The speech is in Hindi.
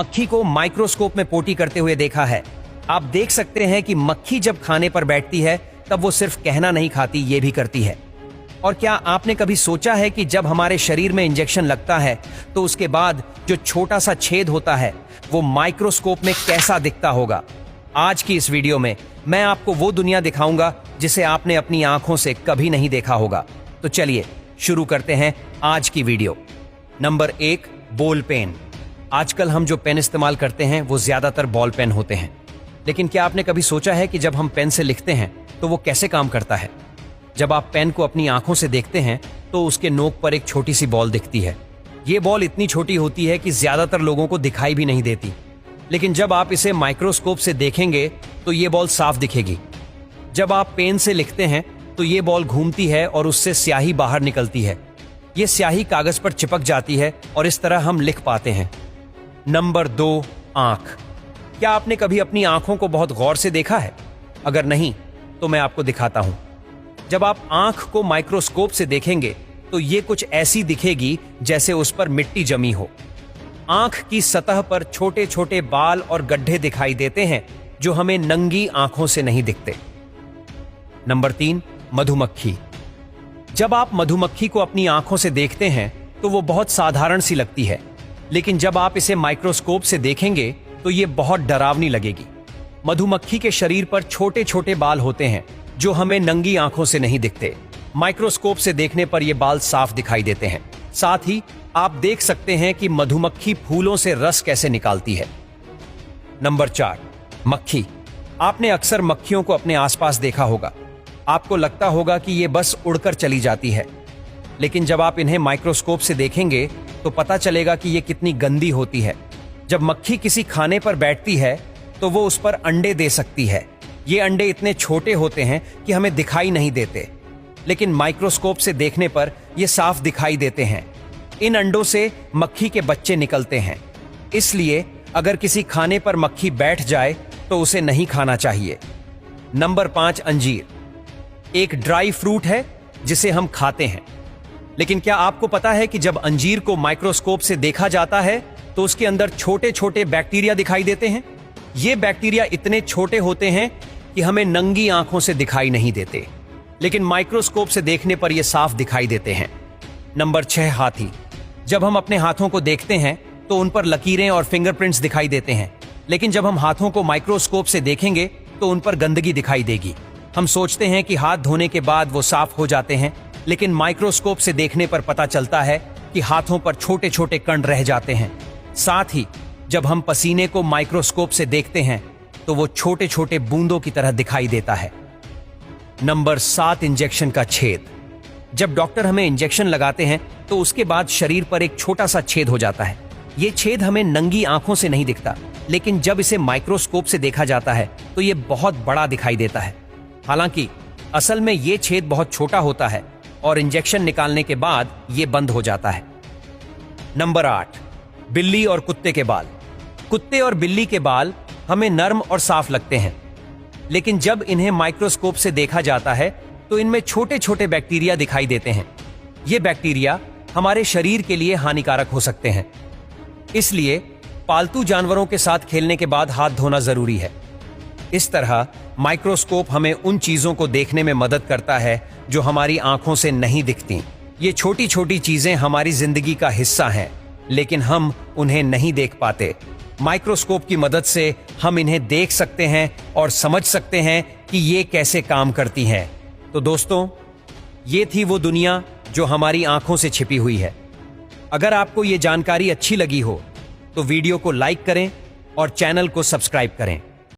मक्खी को माइक्रोस्कोप में पोटी करते हुए देखा है। आप देख सकते हैं कि मक्खी जब खाने पर बैठती है तब वो सिर्फ कहना नहीं खाती, ये भी करती है। और क्या आपने कभी सोचा है कि जब हमारे शरीर में इंजेक्शन लगता है तो उसके बाद जो छोटा सा छेद होता है वो माइक्रोस्कोप में कैसा दिखता होगा? आज की इस वीडियो में मैं आपको वो दुनिया दिखाऊंगा जिसे आपने अपनी आंखों से कभी नहीं देखा होगा। तो चलिए शुरू करते हैं आज की वीडियो। Number 1, ball pen. आजकल हम जो पेन इस्तेमाल करते हैं वो ज्यादातर बॉल पेन होते हैं, लेकिन क्या आपने कभी सोचा है कि जब हम पेन से लिखते हैं तो वो कैसे काम करता है? जब आप पेन को अपनी आंखों से देखते हैं तो उसके नोक पर एक छोटी सी बॉल दिखती है। ये बॉल इतनी छोटी होती है कि ज्यादातर लोगों को दिखाई भी नहीं देती, लेकिन जब आप इसे माइक्रोस्कोप से देखेंगे तो ये बॉल साफ दिखेगी। जब आप पेन से लिखते हैं तो ये बॉल घूमती है और उससे स्याही बाहर निकलती है। ये स्याही कागज पर चिपक जाती है और इस तरह हम लिख पाते हैं। नंबर 2, आंख। क्या आपने कभी अपनी आंखों को बहुत गौर से देखा है? अगर नहीं तो मैं आपको दिखाता हूं। जब आप आंख को माइक्रोस्कोप से देखेंगे तो ये कुछ ऐसी दिखेगी जैसे उस पर मिट्टी जमी हो। आंख की सतह पर छोटे छोटे बाल और गड्ढे दिखाई देते हैं जो हमें नंगी आंखों से नहीं दिखते। नंबर 3, मधुमक्खी। जब आप मधुमक्खी को अपनी आंखों से देखते हैं तो वो बहुत साधारण सी लगती है, लेकिन जब आप इसे माइक्रोस्कोप से देखेंगे तो ये बहुत डरावनी लगेगी। मधुमक्खी के शरीर पर छोटे छोटे बाल होते हैं जो हमें नंगी आंखों से नहीं दिखते। माइक्रोस्कोप से देखने पर ये बाल साफ दिखाई देते हैं। साथ ही आप देख सकते हैं कि मधुमक्खी फूलों से रस कैसे निकालती है। नंबर 4, मक्खी। आपने अक्सर मक्खियों को अपने आसपास देखा होगा। आपको लगता होगा कि ये बस उड़कर चली जाती है, लेकिन जब आप इन्हें माइक्रोस्कोप से देखेंगे तो पता चलेगा कि ये कितनी गंदी होती है। जब मक्खी किसी खाने पर बैठती है तो वो उस पर अंडे दे सकती है। ये अंडे इतने छोटे होते हैं कि हमें दिखाई नहीं देते, लेकिन माइक्रोस्कोप से देखने पर ये साफ दिखाई देते हैं। इन अंडों से मक्खी के बच्चे निकलते हैं, इसलिए अगर किसी खाने पर मक्खी बैठ जाए तो उसे नहीं खाना चाहिए। नंबर 5, अंजीर। एक ड्राई फ्रूट है जिसे हम खाते हैं, लेकिन क्या आपको पता है कि जब अंजीर को माइक्रोस्कोप से देखा जाता है तो उसके अंदर छोटे छोटे बैक्टीरिया दिखाई देते हैं। ये बैक्टीरिया इतने छोटे होते हैं कि हमें नंगी आंखों से दिखाई नहीं देते, लेकिन माइक्रोस्कोप से देखने पर ये साफ दिखाई देते हैं। नंबर 6, हाथी। जब हम अपने हाथों को देखते हैं तो उन पर लकीरें और फिंगरप्रिंट्स दिखाई देते हैं, लेकिन जब हम हाथों को माइक्रोस्कोप से देखेंगे तो उन पर गंदगी दिखाई देगी। हम सोचते हैं कि हाथ धोने के बाद वो साफ हो जाते हैं, लेकिन माइक्रोस्कोप से देखने पर पता चलता है कि हाथों पर छोटे छोटे कण रह जाते हैं। साथ ही जब हम पसीने को माइक्रोस्कोप से देखते हैं तो वो छोटे छोटे बूंदों की तरह दिखाई देता है। नंबर 7, इंजेक्शन का छेद। जब डॉक्टर हमें इंजेक्शन लगाते हैं तो उसके बाद शरीर पर एक छोटा सा छेद हो जाता है। ये छेद हमें नंगी आंखों से नहीं दिखता, लेकिन जब इसे माइक्रोस्कोप से देखा जाता है तो ये बहुत बड़ा दिखाई देता है। हालांकि असल में ये छेद बहुत छोटा होता है और इंजेक्शन निकालने के बाद ये बंद हो जाता है। नंबर 8, बिल्ली और कुत्ते के बाल। कुत्ते और बिल्ली के बाल हमें नर्म और साफ लगते हैं, लेकिन जब इन्हें माइक्रोस्कोप से देखा जाता है तो इनमें छोटे छोटे बैक्टीरिया दिखाई देते हैं। ये बैक्टीरिया हमारे शरीर के लिए हानिकारक हो सकते हैं, इसलिए पालतू जानवरों के साथ खेलने के बाद हाथ धोना जरूरी है। इस तरह माइक्रोस्कोप हमें उन चीजों को देखने में मदद करता है जो हमारी आंखों से नहीं दिखती। ये छोटी छोटी चीजें हमारी जिंदगी का हिस्सा हैं, लेकिन हम उन्हें नहीं देख पाते। माइक्रोस्कोप की मदद से हम इन्हें देख सकते हैं और समझ सकते हैं कि ये कैसे काम करती हैं। तो दोस्तों, ये थी वो दुनिया जो हमारी आंखों से छिपी हुई है। अगर आपको ये जानकारी अच्छी लगी हो तो वीडियो को लाइक करें और चैनल को सब्सक्राइब करें।